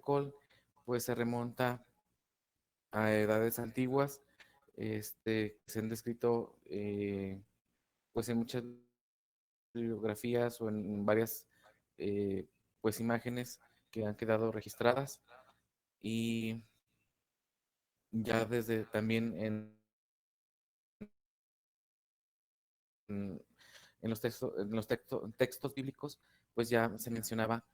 alcohol pues se remonta a edades antiguas, se han descrito pues en muchas bibliografías o en varias eh, pues imágenes que han quedado registradas y ya desde también en, textos bíblicos pues ya se mencionaba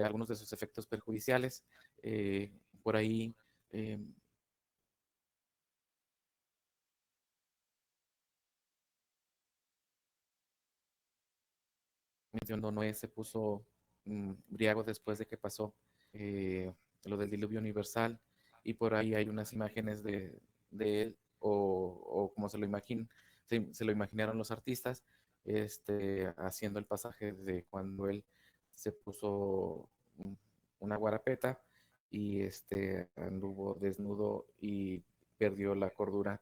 algunos de sus efectos perjudiciales. eh, por ahí eh, mencionó Noé se puso briago después de que pasó eh, lo del diluvio universal y por ahí hay unas imágenes de él o como se lo imaginaron los artistas haciendo el pasaje de cuando él se puso una guarapeta y anduvo desnudo y perdió la cordura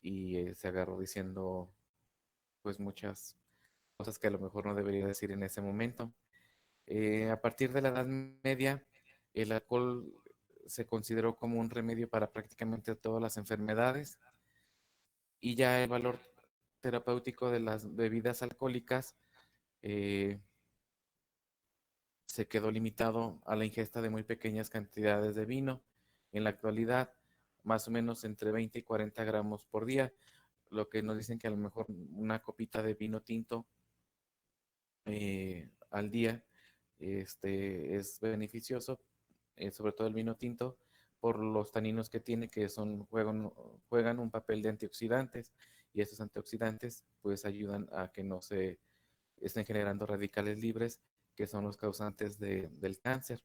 y se agarró diciendo pues muchas cosas que a lo mejor no debería decir en ese momento. A partir de la Edad Media, el alcohol se consideró como un remedio para prácticamente todas las enfermedades y ya el valor terapéutico de las bebidas alcohólicas eh, se quedó limitado a la ingesta de muy pequeñas cantidades de vino. En la actualidad, más o menos entre 20 y 40 gramos por día, lo que nos dicen que a lo mejor una copita de vino tinto al día es beneficioso, sobre todo el vino tinto, por los taninos que tiene, que juegan un papel de antioxidantes, y estos antioxidantes pues ayudan a que no se estén generando radicales libres, que son los causantes del cáncer.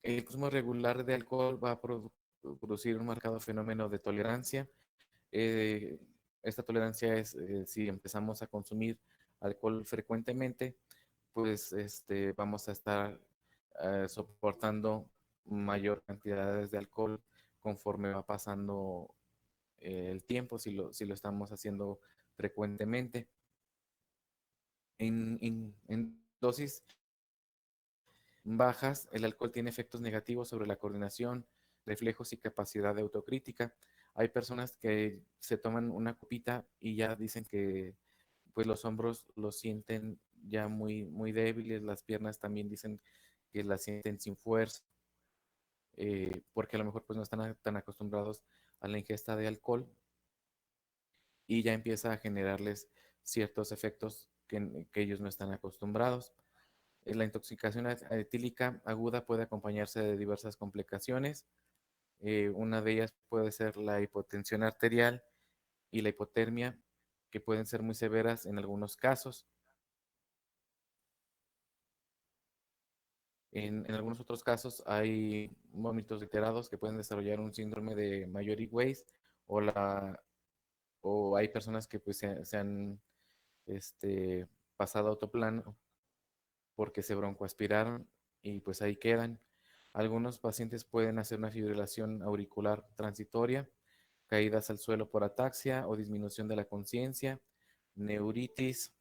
El consumo regular de alcohol va a producir un marcado fenómeno de tolerancia. Eh, Esta tolerancia es si empezamos a consumir alcohol frecuentemente, pues vamos a estar soportando mayor cantidades de alcohol conforme va pasando el tiempo, si lo estamos haciendo frecuentemente. En dosis bajas, el alcohol tiene efectos negativos sobre la coordinación, reflejos y capacidad de autocrítica. Hay personas que se toman una copita y ya dicen que pues los hombros los sienten ya muy débiles, las piernas también dicen que las sienten sin fuerza, porque a lo mejor pues no están tan acostumbrados a la ingesta de alcohol y ya empieza a generarles ciertos efectos que ellos no están acostumbrados. La intoxicación etílica aguda puede acompañarse de diversas complicaciones. Una de ellas puede ser la hipotensión arterial y la hipotermia, que pueden ser muy severas en algunos casos. En algunos otros casos hay vómitos reiterados que pueden desarrollar un síndrome de Mayory-Weiss o, o hay personas que pues se han este, pasado a autoplano porque se broncoaspiraron y pues ahí quedan. Algunos pacientes pueden hacer una fibrilación auricular transitoria, caídas al suelo por ataxia o disminución de la conciencia, neuritis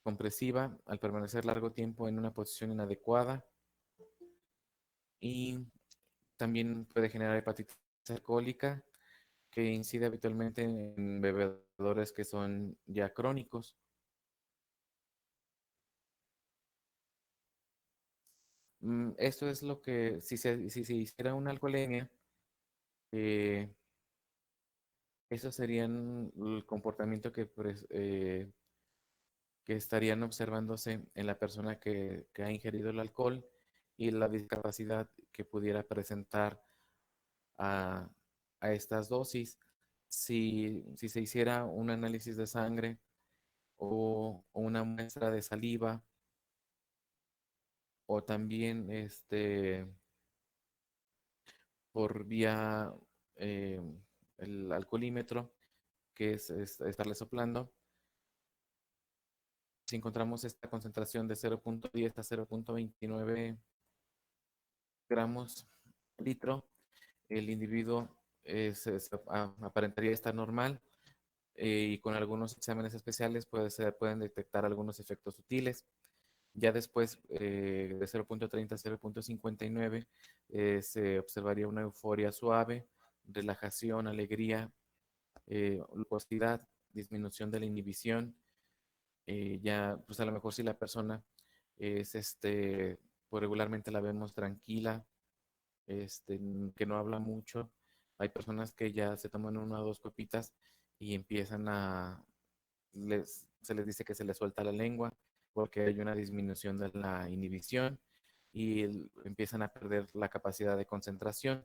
compresiva al permanecer largo tiempo en una posición inadecuada y también puede generar hepatitis alcohólica que incide habitualmente en bebedores que son ya crónicos. Esto es lo que, si se hiciera una alcoholemia, eh, eso serían el comportamiento que estarían observándose en la persona que ha ingerido el alcohol y la discapacidad que pudiera presentar a, a estas dosis. Si se hiciera un análisis de sangre o una muestra de saliva o también por vía eh, el alcoholímetro, que es estarle soplando, si encontramos esta concentración de 0.10 a 0.29 gramos litro, el individuo aparentaría estar normal y con algunos exámenes especiales pueden detectar algunos efectos sutiles. Ya después, de 0.30 a 0.59, se observaría una euforia suave, relajación, alegría, glucosidad, disminución de la inhibición. Ya, pues a lo mejor si la persona es, pues regularmente la vemos tranquila, que no habla mucho. Hay personas que ya se toman una o dos copitas y empiezan se les dice que se les suelta la lengua porque hay una disminución de la inhibición y empiezan a perder la capacidad de concentración.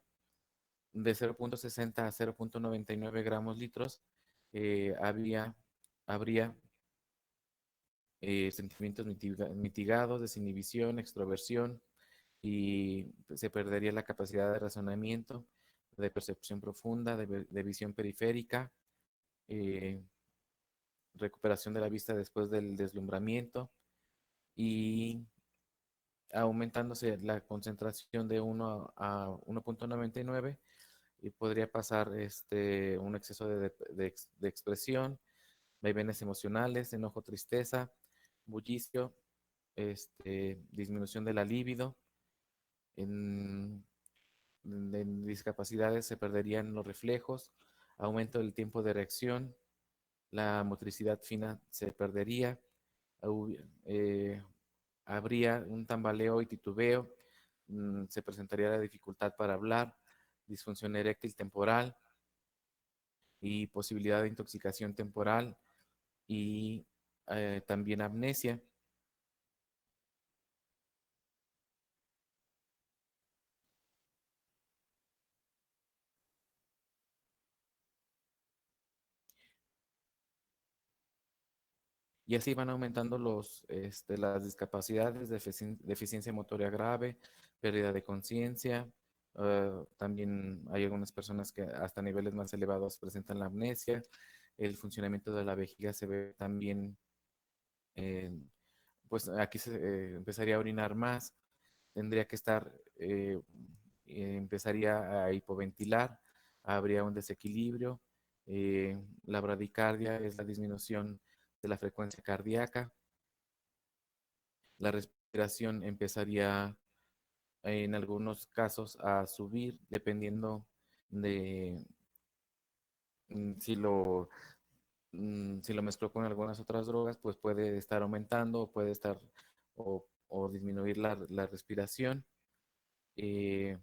De 0.60 a 0.99 gramos litros, habría sentimientos mitigados, desinhibición, extroversión, y se perdería la capacidad de razonamiento, de percepción profunda, de visión periférica, eh, recuperación de la vista después del deslumbramiento y aumentándose la concentración de 1 a 1.99 y podría pasar un exceso de expresión, vaivenes emocionales, enojo, tristeza, bullicio, disminución de la libido. En, en discapacidades se perderían los reflejos, aumento del tiempo de reacción, la motricidad fina se perdería, eh, habría un tambaleo y titubeo, se presentaría la dificultad para hablar, disfunción eréctil temporal y posibilidad de intoxicación temporal y también amnesia. Y así van aumentando las discapacidades, deficiencia motoria grave, pérdida de conciencia. También hay algunas personas que hasta niveles más elevados presentan la amnesia. El funcionamiento de la vejiga se ve también, eh, pues aquí se empezaría a orinar más, tendría que estar, empezaría a hipoventilar, habría un desequilibrio. La bradicardia es la disminución de la frecuencia cardíaca. La respiración empezaría en algunos casos a subir dependiendo de si si lo mezcló con algunas otras drogas, pues puede estar aumentando o puede estar o disminuir la respiración. eh,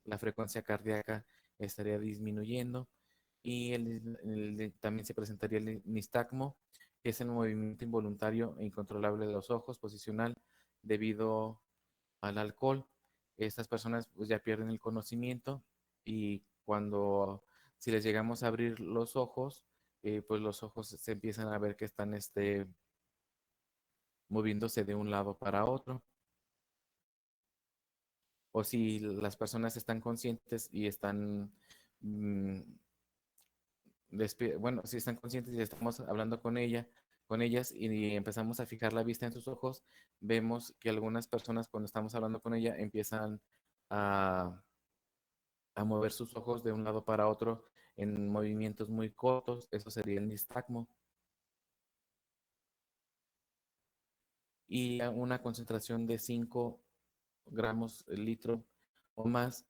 la frecuencia cardíaca estaría disminuyendo y también se presentaría el nistagmo, que es el movimiento involuntario e incontrolable de los ojos, posicional, debido al alcohol. Estas personas pues ya pierden el conocimiento y si les llegamos a abrir los ojos, pues los ojos se empiezan a ver que están moviéndose de un lado para otro. O si las personas están conscientes y están, mm, bueno, si están conscientes y estamos hablando con ellas y empezamos a fijar la vista en sus ojos, vemos que algunas personas cuando estamos hablando con ella empiezan a, a mover sus ojos de un lado para otro en movimientos muy cortos, eso sería el nistagmo. Y a una concentración de 5 gramos el litro o más,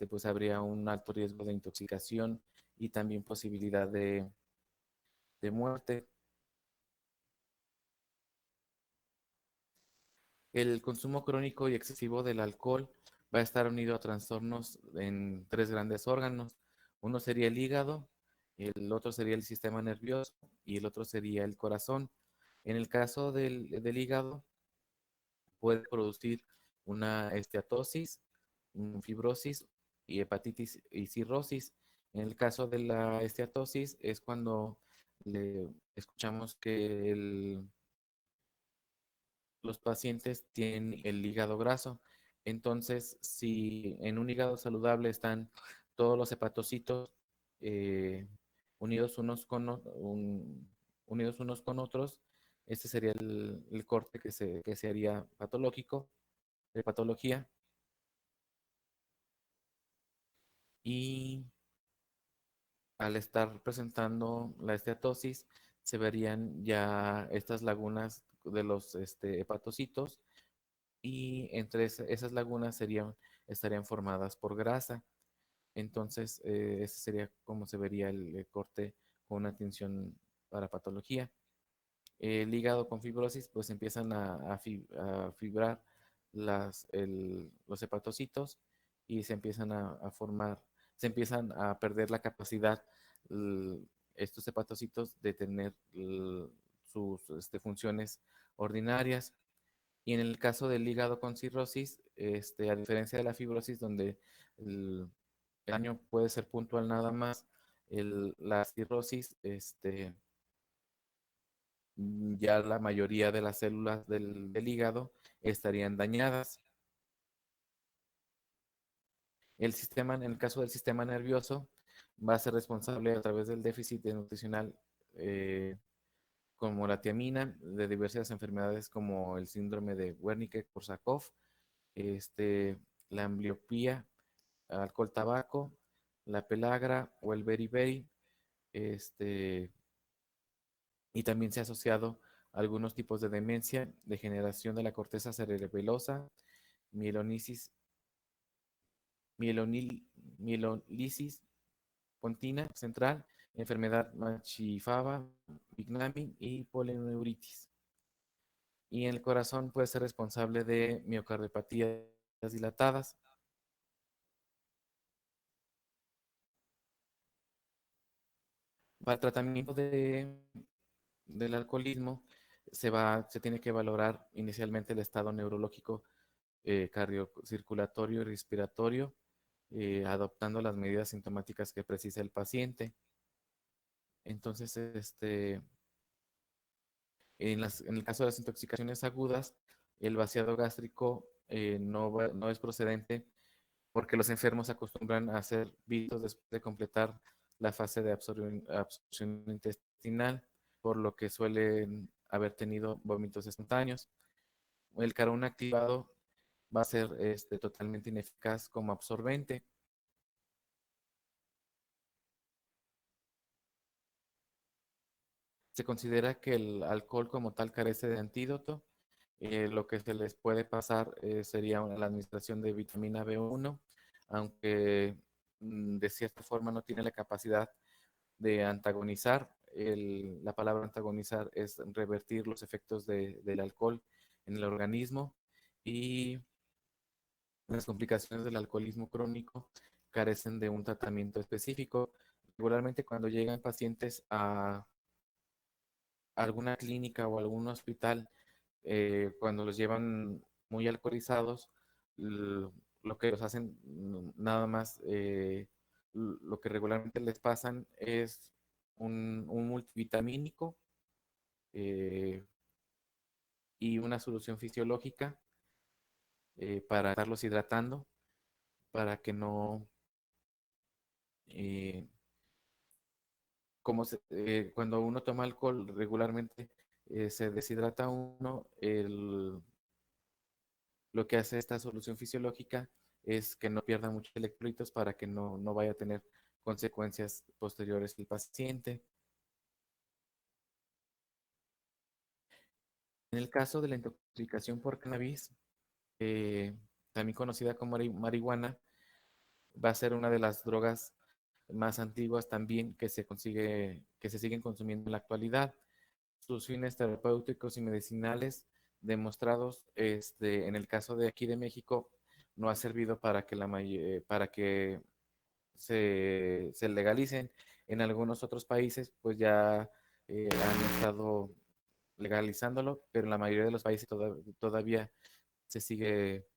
pues habría un alto riesgo de intoxicación y también posibilidad de muerte. El consumo crónico y excesivo del alcohol va a estar unido a trastornos en tres grandes órganos. Uno sería el hígado, el otro sería el sistema nervioso y el otro sería el corazón. En el caso del hígado, puede producir una esteatosis, fibrosis y hepatitis y cirrosis. En el caso de la esteatosis es cuando escuchamos que los pacientes tienen el hígado graso. Entonces, si en un hígado saludable están todos los hepatocitos eh, unidos unidos unos con otros, este sería el corte que se haría patológico, de patología. Y al estar presentando la esteatosis, se verían ya estas lagunas de los hepatocitos y entre esas lagunas estarían formadas por grasa. Entonces, ese sería como se vería el corte con una tinción para patología. El hígado con fibrosis, pues empiezan a fibrar los hepatocitos y se empiezan a formar, se empiezan a perder la capacidad, l- estos hepatocitos, de tener sus funciones ordinarias. Y en el caso del hígado con cirrosis, a diferencia de la fibrosis, donde el, el daño puede ser puntual nada más, la cirrosis, ya la mayoría de las células del hígado estarían dañadas. En el caso del sistema nervioso, va a ser responsable a través del déficit nutricional, eh, como la tiamina, de diversas enfermedades como el síndrome de Wernicke-Korsakoff, este, la ambliopía, alcohol, tabaco, la pelagra o el beriberi, este, y también se ha asociado a algunos tipos de demencia, degeneración de la corteza cerebelosa, mielonisis, mielonil- mielolisis pontina central, enfermedad Machifava, Bignami y polineuritis. Y en el corazón puede ser responsable de miocardiopatías dilatadas. Para el tratamiento del alcoholismo se tiene que valorar inicialmente el estado neurológico, cardiocirculatorio y respiratorio, adoptando las medidas sintomáticas que precisa el paciente. Entonces, en el caso de las intoxicaciones agudas, el vaciado gástrico no es procedente porque los enfermos acostumbran a ser vistos después de completar la fase de absorción intestinal, por lo que suelen haber tenido vómitos espontáneos. El carón activado va a ser totalmente ineficaz como absorbente. Se considera que el alcohol como tal carece de antídoto. Lo que se les puede pasar sería la administración de vitamina B1, aunque de cierta forma no tiene la capacidad de antagonizar. La palabra antagonizar es revertir los efectos del alcohol en el organismo, y las complicaciones del alcoholismo crónico carecen de un tratamiento específico. Regularmente cuando llegan pacientes a alguna clínica o algún hospital, cuando los llevan muy alcoholizados, lo que los hacen, nada más, lo que regularmente les pasan es un multivitamínico, eh, y una solución fisiológica, para estarlos hidratando, para que no, eh, cuando uno toma alcohol regularmente, se deshidrata uno. Lo que hace esta solución fisiológica es que no pierda muchos electrolitos para que no vaya a tener consecuencias posteriores el paciente. En el caso de la intoxicación por cannabis, eh, también conocida como marihuana, va a ser una de las drogas más antiguas también que se siguen consumiendo en la actualidad. Sus fines terapéuticos y medicinales demostrados, en el caso de aquí de México, no ha servido para que se legalicen. En algunos otros países, pues ya han estado legalizándolo, pero en la mayoría de los países todavía se sigue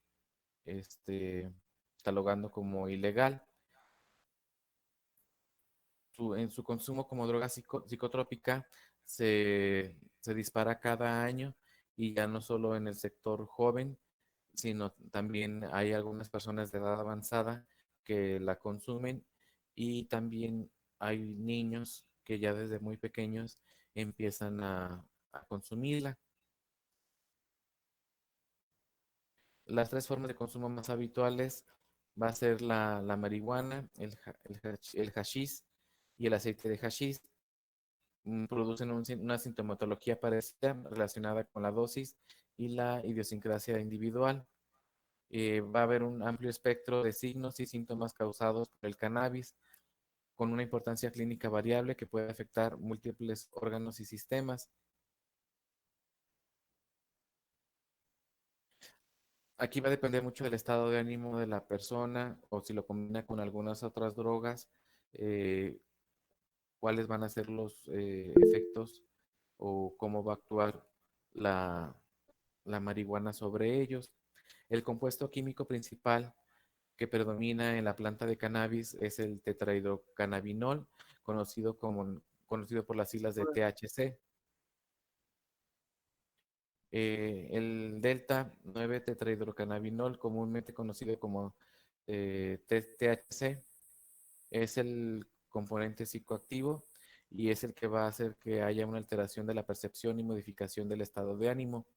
catalogando como ilegal. En su consumo como droga psicotrópica se dispara cada año, y ya no solo en el sector joven, sino también hay algunas personas de edad avanzada que la consumen, y también hay niños que ya desde muy pequeños empiezan a consumirla. Las tres formas de consumo más habituales va a ser la marihuana, el hashish y el aceite de hashish. Producen una sintomatología parecida relacionada con la dosis y la idiosincrasia individual. Va a haber un amplio espectro de signos y síntomas causados por el cannabis, con una importancia clínica variable que puede afectar múltiples órganos y sistemas. Aquí va a depender mucho del estado de ánimo de la persona o si lo combina con algunas otras drogas, eh, cuáles van a ser los efectos o cómo va a actuar la, la marihuana sobre ellos. El compuesto químico principal que predomina en la planta de cannabis es el tetrahidrocannabinol, conocido por las siglas de THC. El delta 9 tetrahidrocannabinol, comúnmente conocido como THC, es el componente psicoactivo y es el que va a hacer que haya una alteración de la percepción y modificación del estado de ánimo.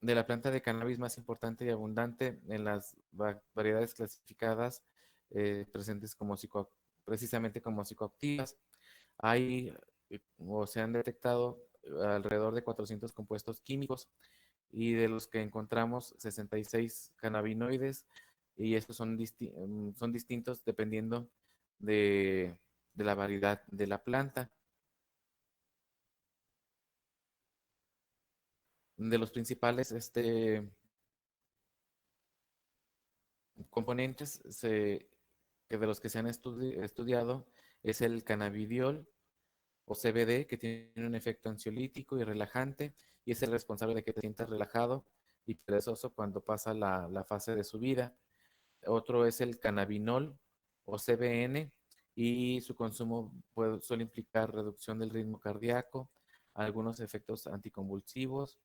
De la planta de cannabis más importante y abundante en las variedades clasificadas presentes como precisamente como psicoactivas, hay o se han detectado alrededor de 400 compuestos químicos y de los que encontramos 66 cannabinoides y estos son distintos dependiendo de, de la variedad de la planta. De los principales componentes que de los que se han estudiado es el cannabidiol o CBD, que tiene un efecto ansiolítico y relajante y es el responsable de que te sientas relajado y perezoso cuando pasa la fase de su vida. Otro es el cannabinol o CBN y su consumo suele implicar reducción del ritmo cardíaco, algunos efectos anticonvulsivos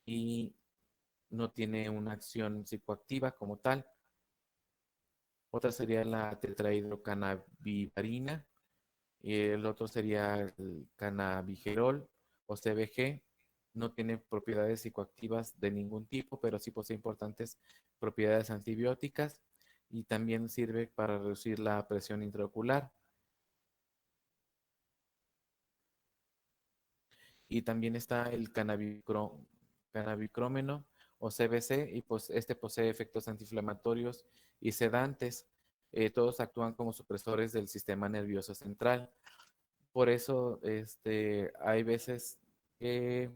y no tiene una acción psicoactiva como tal. Otra sería la tetrahidrocannabivarina y el otro sería el cannabigerol o CBG. No tiene propiedades psicoactivas de ningún tipo, pero sí posee importantes propiedades antibióticas y también sirve para reducir la presión intraocular. Y también está el cannabicrómeno o CBC y pues este posee efectos antiinflamatorios y sedantes. Todos actúan como supresores del sistema nervioso central. Por eso hay veces que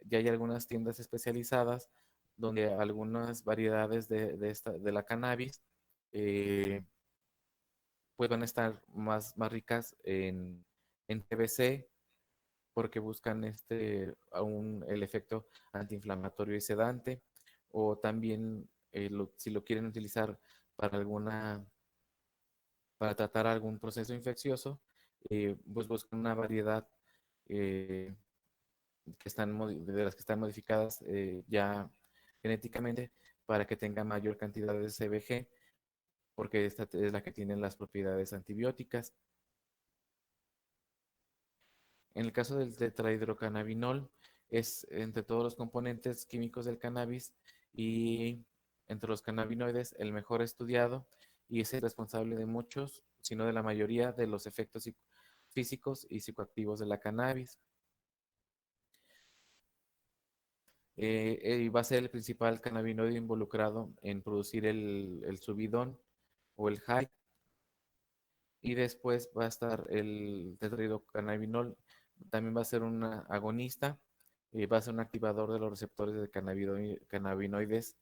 ya hay algunas tiendas especializadas donde algunas variedades de la cannabis eh, puedan estar más ricas en TBC porque buscan aún el efecto antiinflamatorio y sedante, o también si lo quieren utilizar para para tratar algún proceso infeccioso, pues buscan una variedad eh, de las que están modificadas ya genéticamente para que tenga mayor cantidad de CBG, porque esta es la que tiene las propiedades antibióticas. En el caso del tetrahidrocannabinol, es entre todos los componentes químicos del cannabis y entre los cannabinoides el mejor estudiado y es el responsable de muchos, si no de la mayoría, de los efectos físicos y psicoactivos de la cannabis. Y va a ser el principal cannabinoide involucrado en producir el subidón o el high. Y después va a estar el tetrahidrocannabinol, también va a ser un agonista, va a ser un activador de los receptores de cannabinoides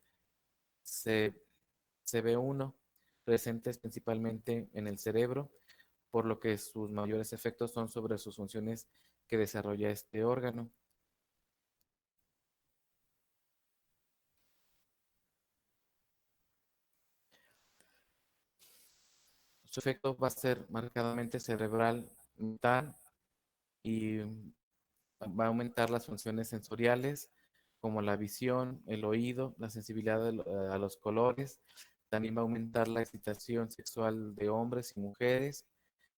C, CB1, presentes principalmente en el cerebro, por lo que sus mayores efectos son sobre sus funciones que desarrolla este órgano. Su efecto va a ser marcadamente cerebral, mental y va a aumentar las funciones sensoriales como la visión, el oído, la sensibilidad a los colores. También va a aumentar la excitación sexual de hombres y mujeres.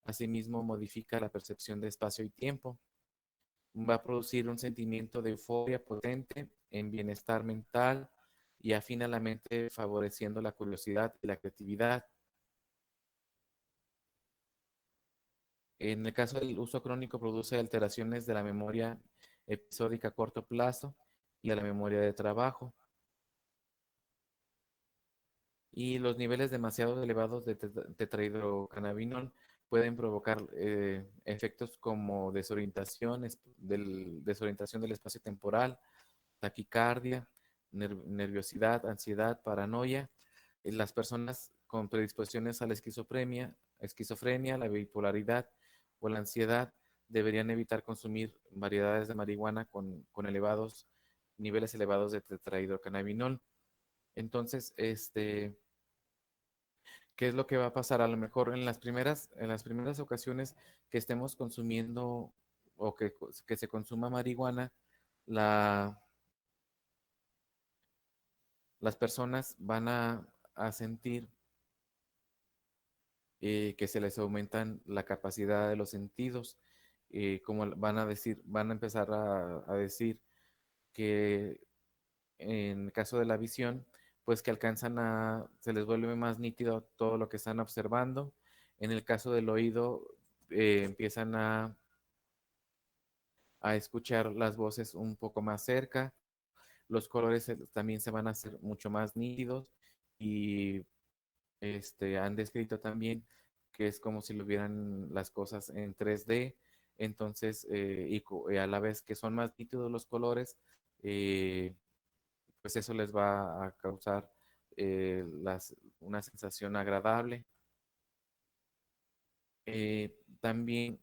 Asimismo, modifica la percepción de espacio y tiempo. Va a producir un sentimiento de euforia potente en bienestar mental y afina la mente favoreciendo la curiosidad y la creatividad. En el caso del uso crónico produce alteraciones de la memoria episódica a corto plazo y a la memoria de trabajo. Y los niveles demasiado elevados de tetrahidrocannabinol pueden provocar efectos como desorientación del espacio temporal, taquicardia, nerviosidad, ansiedad, paranoia. Las personas con predisposiciones a la esquizofrenia, la bipolaridad o la ansiedad deberían evitar consumir variedades de marihuana con niveles elevados de tetrahidrocannabinol. Entonces, ¿qué es lo que va a pasar? A lo mejor en las primeras ocasiones que estemos consumiendo o que se consuma marihuana, la, las personas van a sentir que se les aumentan la capacidad de los sentidos, como van a empezar a decir que en el caso de la visión, pues que se les vuelve más nítido todo lo que están observando. En el caso del oído, empiezan a escuchar las voces un poco más cerca. Los colores también se van a hacer mucho más nítidos y han descrito también que es como si lo vieran las cosas en 3D. Entonces, y a la vez que son más nítidos los colores, eh, pues eso les va a causar una sensación agradable. También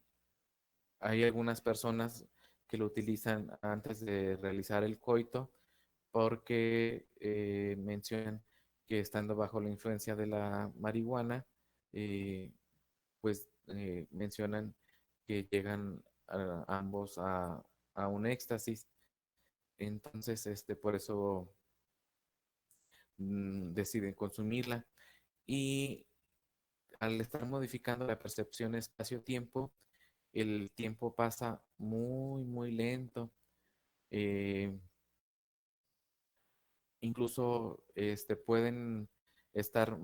hay algunas personas que lo utilizan antes de realizar el coito porque mencionan que estando bajo la influencia de la marihuana, pues mencionan que llegan ambos a un éxtasis. Entonces, por eso deciden consumirla. Y al estar modificando la percepción espacio-tiempo, el tiempo pasa muy, muy lento. Eh, Incluso pueden estar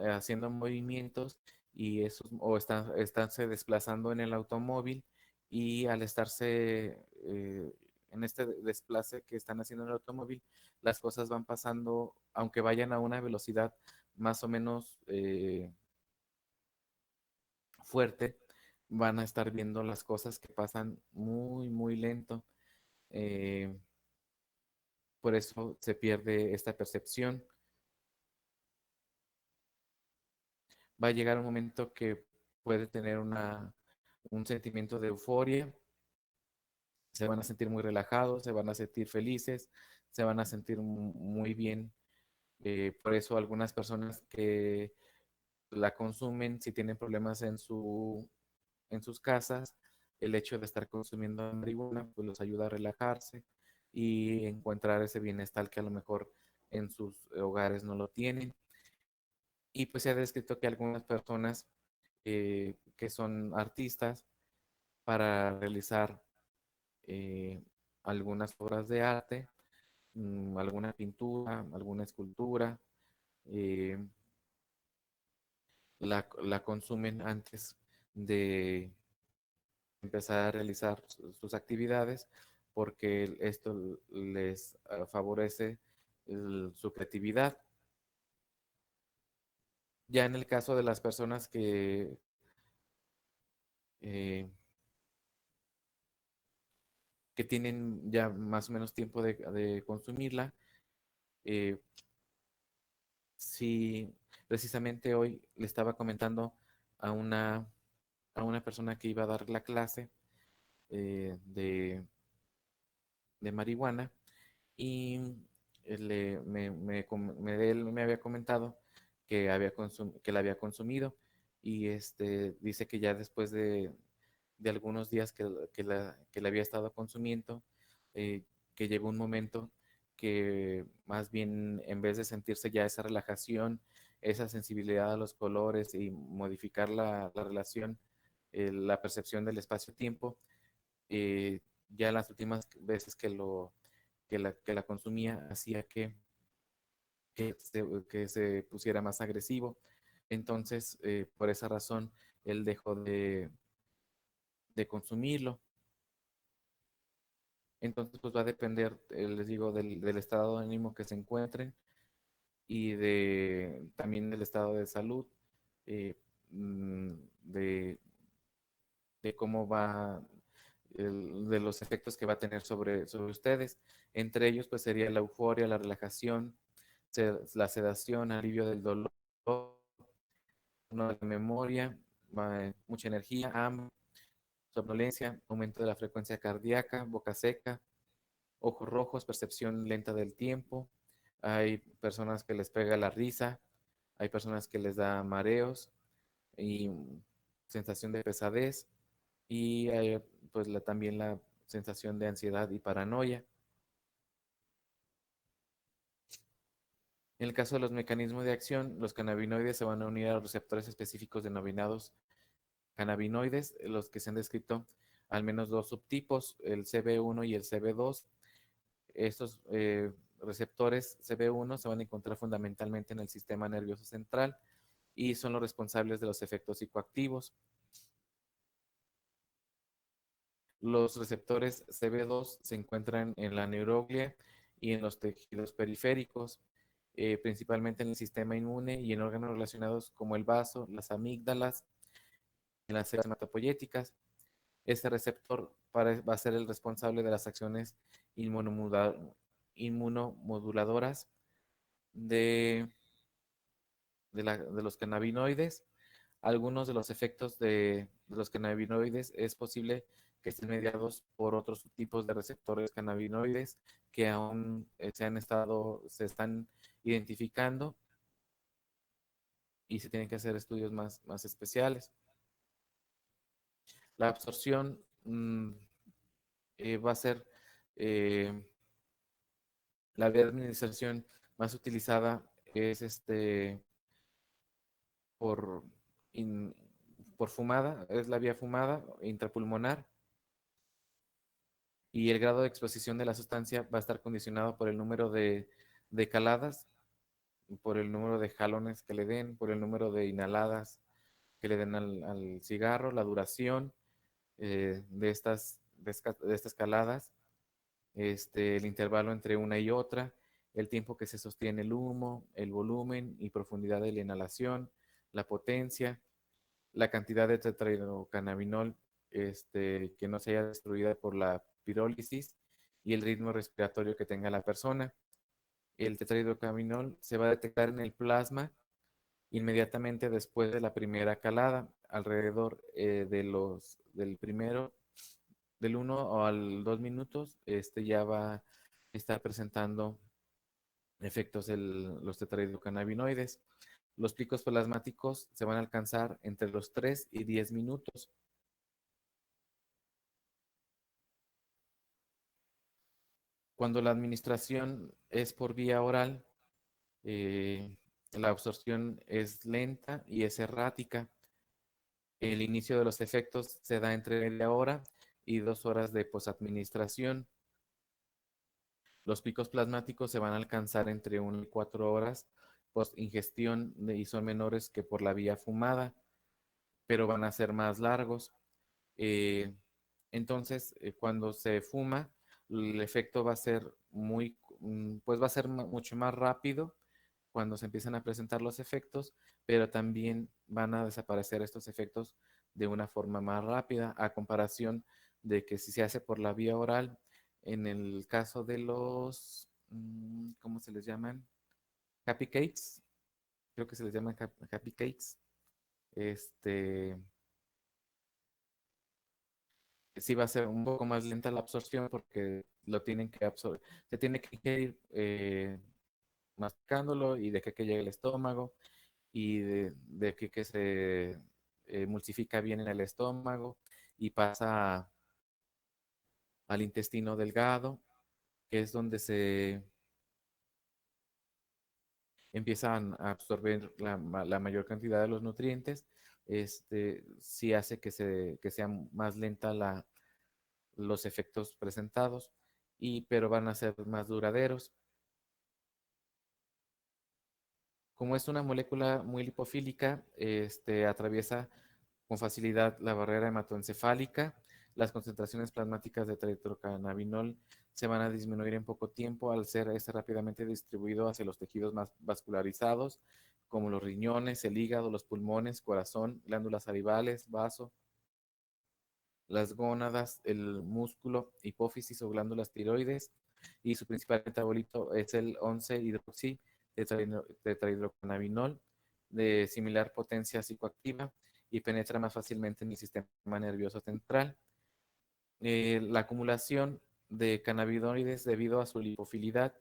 haciendo movimientos y están se desplazando en el automóvil y al estarse en este desplace que están haciendo en el automóvil, las cosas van pasando, aunque vayan a una velocidad más o menos fuerte, van a estar viendo las cosas que pasan muy, muy lento. Eh, por eso se pierde esta percepción. Va a llegar un momento que puede tener un sentimiento de euforia, se van a sentir muy relajados, se van a sentir felices, se van a sentir muy bien. Por eso algunas personas que la consumen, si tienen problemas en sus casas, el hecho de estar consumiendo marihuana, pues los ayuda a relajarse y encontrar ese bienestar que a lo mejor en sus hogares no lo tienen. Y pues se ha descrito que algunas personas que son artistas para realizar eh, algunas obras de arte, alguna pintura, alguna escultura, eh, la consumen antes de empezar a realizar sus actividades porque esto les favorece su creatividad. Ya en el caso de las personas eh, que tienen ya más o menos tiempo de consumirla, eh, sí, precisamente hoy le estaba comentando a una persona que iba a dar la clase de marihuana y él me había comentado que la había consumido y dice que ya después de algunos días que la había estado consumiendo, que llegó un momento que más bien en vez de sentirse ya esa relajación, esa sensibilidad a los colores y modificar la relación, la percepción del espacio-tiempo, ya las últimas veces que la consumía hacía que se pusiera más agresivo. Entonces, por esa razón, él dejó de consumirlo. Entonces, pues va a depender, les digo, del estado de ánimo que se encuentren y también del estado de salud, eh, mm, de, de cómo va, de los efectos que va a tener sobre ustedes. Entre ellos, pues sería la euforia, la relajación, la sedación, alivio del dolor, no de memoria, mucha energía, hambre, somnolencia, aumento de la frecuencia cardíaca, boca seca, ojos rojos, percepción lenta del tiempo. Hay personas que les pega la risa, hay personas que les da mareos y sensación de pesadez y hay, pues también la sensación de ansiedad y paranoia. En el caso de los mecanismos de acción, los cannabinoides se van a unir a los receptores específicos denominados cannabinoides, los que se han descrito al menos dos subtipos, el CB1 y el CB2. Estos receptores CB1 se van a encontrar fundamentalmente en el sistema nervioso central y son los responsables de los efectos psicoactivos. Los receptores CB2 se encuentran en la neuroglia y en los tejidos periféricos, principalmente en el sistema inmune y en órganos relacionados como el vaso, las amígdalas, en las células hematopoyéticas. Este receptor va a ser el responsable de las acciones inmunomoduladoras de, de los cannabinoides. Algunos de los efectos de los cannabinoides es posible que estén mediados por otros tipos de receptores cannabinoides que aún se están identificando y se tienen que hacer estudios más especiales. La absorción va a ser eh, la vía de administración más utilizada es por, in- por fumada, es la vía fumada intrapulmonar y el grado de exposición de la sustancia va a estar condicionado por el número de caladas, por el número de jalones que le den, por el número de inhaladas que le den al cigarro, la duración de estas caladas, el intervalo entre una y otra, el tiempo que se sostiene el humo, el volumen y profundidad de la inhalación, la potencia, la cantidad de tetrahidrocannabinol que no se haya destruida por la pirólisis y el ritmo respiratorio que tenga la persona. El tetrahidrocannabinol se va a detectar en el plasma inmediatamente después de la primera calada, alrededor del primero, del 1 al 2 minutos, ya va a estar presentando efectos de los tetrahidrocannabinoides. Los picos plasmáticos se van a alcanzar entre los 3 y 10 minutos. Cuando la administración es por vía oral, eh, la absorción es lenta y es errática. El inicio de los efectos se da entre media hora y 2 horas de posadministración. Los picos plasmáticos se van a alcanzar entre 1 y 4 horas post ingestión y son menores que por la vía fumada, pero van a ser más largos. Eh, entonces, cuando se fuma, el efecto va a ser pues va a ser mucho más rápido cuando se empiezan a presentar los efectos, pero también van a desaparecer estos efectos de una forma más rápida a comparación de que si se hace por la vía oral, en el caso de ¿cómo se les llaman? Happy cakes, creo que se les llaman happy cakes. Este, sí va a ser un poco más lenta la absorción porque lo tienen que absorber, se tiene que ir masticándolo y de que llegue el estómago y de que se emulsifica bien en el estómago y pasa al intestino delgado, que es donde se empiezan a absorber la mayor cantidad de los nutrientes. Sí hace que sea más lenta los efectos presentados, pero van a ser más duraderos. Como es una molécula muy lipofílica, atraviesa con facilidad la barrera hematoencefálica, las concentraciones plasmáticas de tetrahidrocannabinol se van a disminuir en poco tiempo al ser este rápidamente distribuido hacia los tejidos más vascularizados, como los riñones, el hígado, los pulmones, corazón, glándulas salivales, vaso, las gónadas, el músculo, hipófisis o glándulas tiroides, y su principal metabolito es el 11-hidroxi tetrahidrocannabinol, de similar potencia psicoactiva y penetra más fácilmente en el sistema nervioso central. La acumulación de cannabinoides debido a su lipofilidad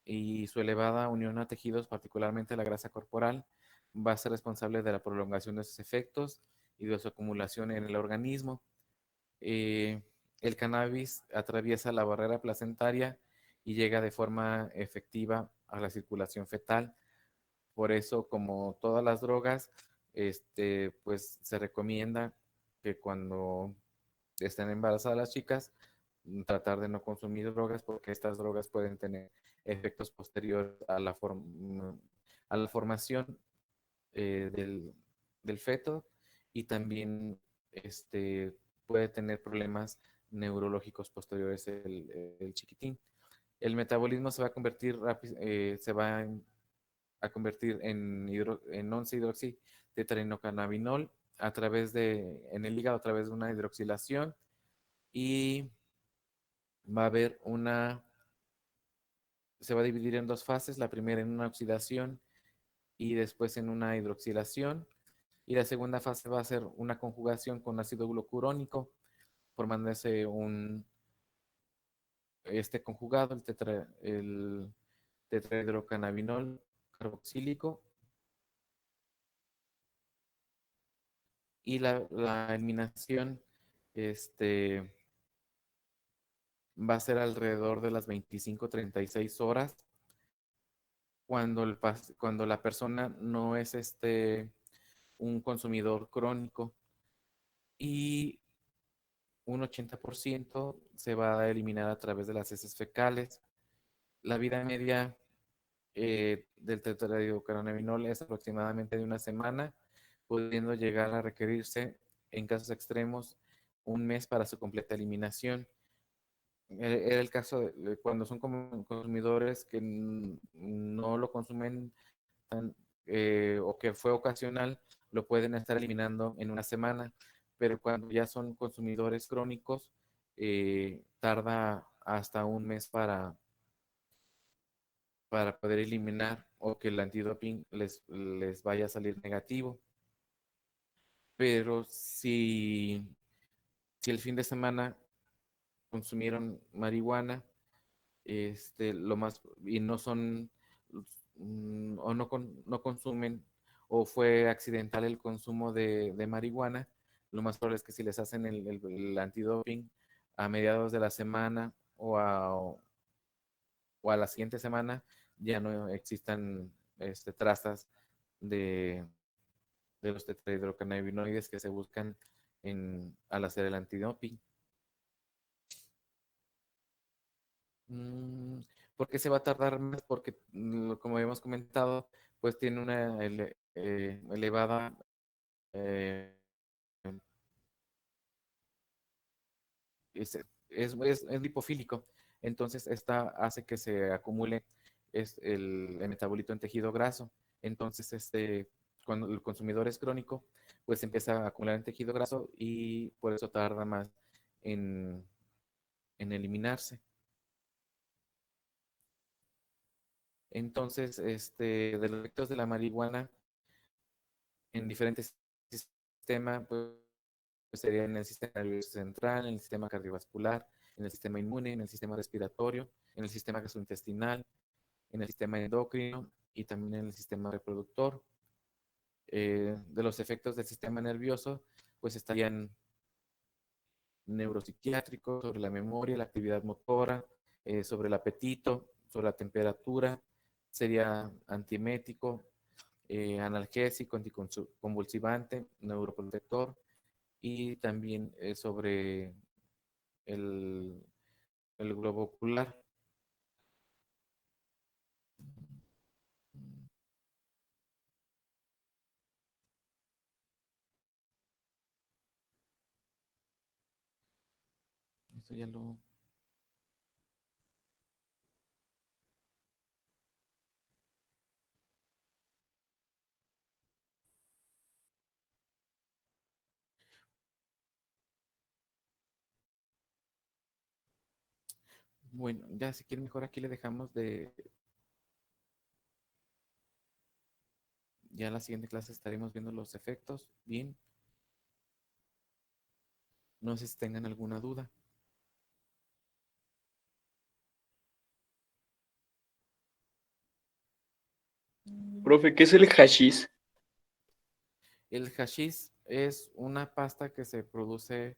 y su elevada unión a tejidos, particularmente la grasa corporal, va a ser responsable de la prolongación de sus efectos y de su acumulación en el organismo. Eh, el cannabis atraviesa la barrera placentaria y llega de forma efectiva a la circulación fetal. Por eso, como todas las drogas, pues se recomienda que cuando estén embarazadas las chicas, tratar de no consumir drogas porque estas drogas pueden tener efectos posteriores a a la formación del feto, y también puede tener problemas neurológicos posteriores el chiquitín. El metabolismo se va a convertir a convertir en 11-hidroxi tetrahinocannabinol en el hígado a través de una hidroxilación, y va a haber se va a dividir en dos fases, la primera en una oxidación y después en una hidroxilación, y la segunda fase va a ser una conjugación con ácido glucurónico, formándose este conjugado, el tetrahidrocannabinol carboxílico, y la eliminación este, va a ser alrededor de las 25-36 horas, cuando la persona no es un consumidor crónico, y un 80% se va a eliminar a través de las heces fecales. La vida media del tetrahidrocannabinol es aproximadamente de una semana, pudiendo llegar a requerirse, en casos extremos, un mes para su completa eliminación. Era el caso de cuando son consumidores que no lo consumen tan, o que fue ocasional, lo pueden estar eliminando en una semana, pero cuando ya son consumidores crónicos, tarda hasta un mes para poder eliminar o que el antidoping les vaya a salir negativo. Pero si el fin de semana consumieron marihuana, lo más, y no son, o no consumen, o fue accidental el consumo de marihuana, lo más probable es que si les hacen el antidoping a mediados de la semana o a la siguiente semana, ya no existan trazas de, de los tetrahidrocannabinoides que se buscan al hacer el antidoping. Mm, ¿Por qué se va a tardar más? Porque, como habíamos comentado, pues tiene una elevada, eh, es, es lipofílico. Entonces, esta hace que se acumule el metabolito en tejido graso. Entonces, cuando el consumidor es crónico, pues empieza a acumular en tejido graso y por eso tarda más en, en eliminarse. Entonces, de los efectos de la marihuana en diferentes sistemas, pues sería en el sistema nervioso central, en el sistema cardiovascular, en el sistema inmune, en el sistema respiratorio, en el sistema gastrointestinal, en el sistema endocrino y también en el sistema reproductor. De los efectos del sistema nervioso, pues estarían neuropsiquiátricos, sobre la memoria, la actividad motora, sobre el apetito, sobre la temperatura, sería antiemético, analgésico, anticonvulsivante, neuroprotector, y también sobre el, el globo ocular. Esto ya lo... Bueno, ya si quiere mejor aquí le dejamos de... Ya en la siguiente clase estaremos viendo los efectos. Bien, no sé si tengan alguna duda. Profe, ¿qué es el hashish? El hashish es una pasta que se produce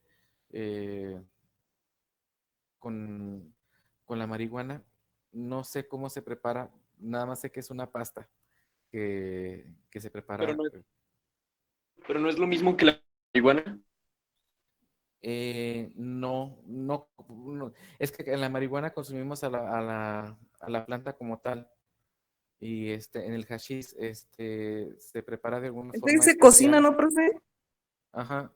eh, con, con la marihuana. No sé cómo se prepara, nada más sé que es una pasta que se Pero prepara. no, pero no es lo mismo que la marihuana. No, no, no, es que en la marihuana consumimos a la planta como tal. Y en el hashish se prepara de alguna Entonces forma se cocina, especial. ¿no, profe? Ajá,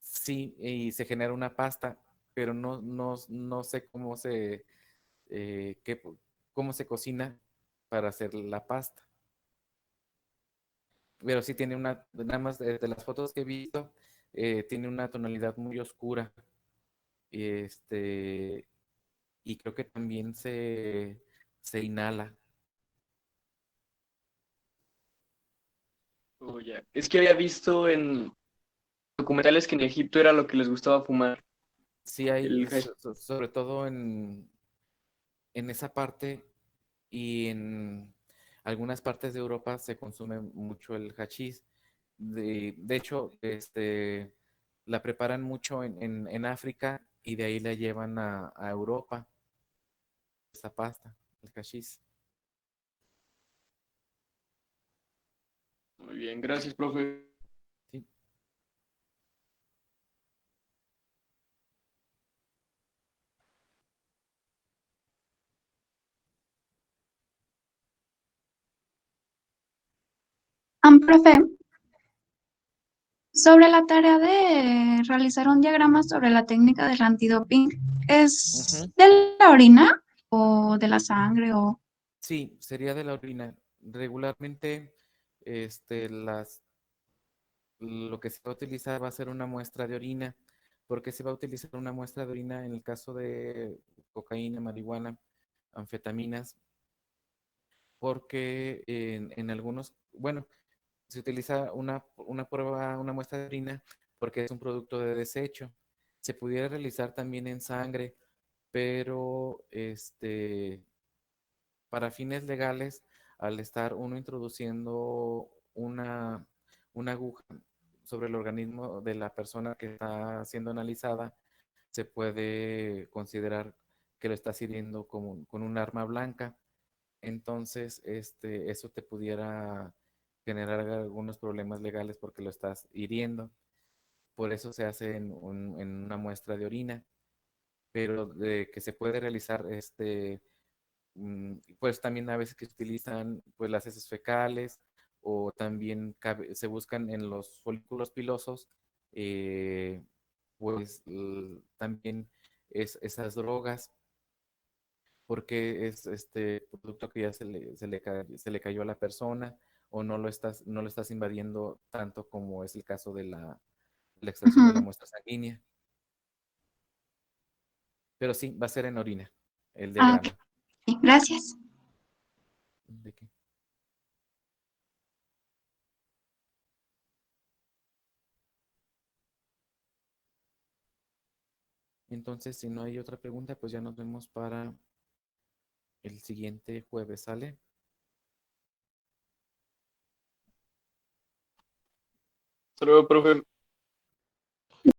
sí, y se genera una pasta, pero no sé cómo cómo se cocina para hacer la pasta. Pero sí tiene nada más de las fotos que he visto, tiene una tonalidad muy oscura. Y y creo que también se inhala. Oh, ya. Es que había visto en documentales que en Egipto era lo que les gustaba fumar, Sí hay, el hashish. sobre todo en esa parte y en algunas partes de Europa se consume mucho el hachís. De hecho, la preparan mucho en África y de ahí la llevan a Europa, esa pasta, el hachís. Muy bien, gracias, profe. Sí. Profe, sobre la tarea de realizar un diagrama sobre la técnica del antidoping, ¿es Ujú. de la orina o de la sangre o...? Sí, sería de la orina. Regularmente, lo que se va a utilizar va a ser una muestra de orina. ¿Por qué se va a utilizar una muestra de orina en el caso de cocaína, marihuana, anfetaminas? Porque en algunos, bueno, se utiliza una prueba, una muestra de orina porque es un producto de desecho. Se pudiera realizar también en sangre, pero para fines legales, al estar uno introduciendo una aguja sobre el organismo de la persona que está siendo analizada, se puede considerar que lo estás hiriendo con un arma blanca. Entonces, eso te pudiera generar algunos problemas legales porque lo estás hiriendo. Por eso se hace en una muestra de orina, pero de que se puede realizar pues también a veces que se utilizan pues las heces fecales o también se buscan en los folículos pilosos eh, pues también esas drogas porque es este producto que ya se le cayó a la persona o no lo estás invadiendo tanto como es el caso de la extracción de la Ujú. muestra sanguínea. Pero sí, va a ser en orina el Ah, ok, diagrama. gracias. ¿De qué? Entonces, si no hay otra pregunta, pues ya nos vemos para el siguiente jueves, ¿sale? Hasta luego, profe.